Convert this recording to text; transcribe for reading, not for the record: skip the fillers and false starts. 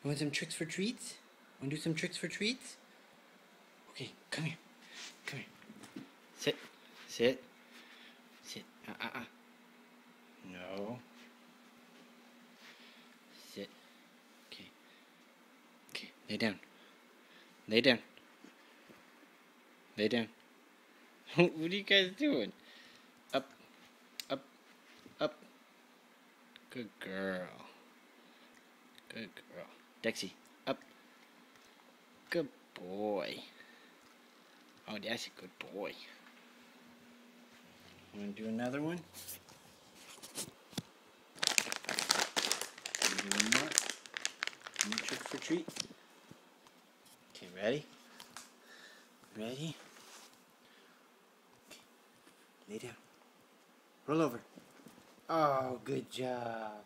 You want some tricks for treats? Want to do some tricks for treats? Okay, come here. Come here. Sit. Sit. Sit. No. Sit. Okay. Okay, lay down. Lay down. Lay down. What are you guys doing? Up. Up. Up. Good girl. Good girl. Dexy, up. Good boy. Oh, that's a good boy. Want to do another one? Do one more. One more trick for treat. Okay, ready? Ready? Okay. Lay down. Roll over. Oh, good job.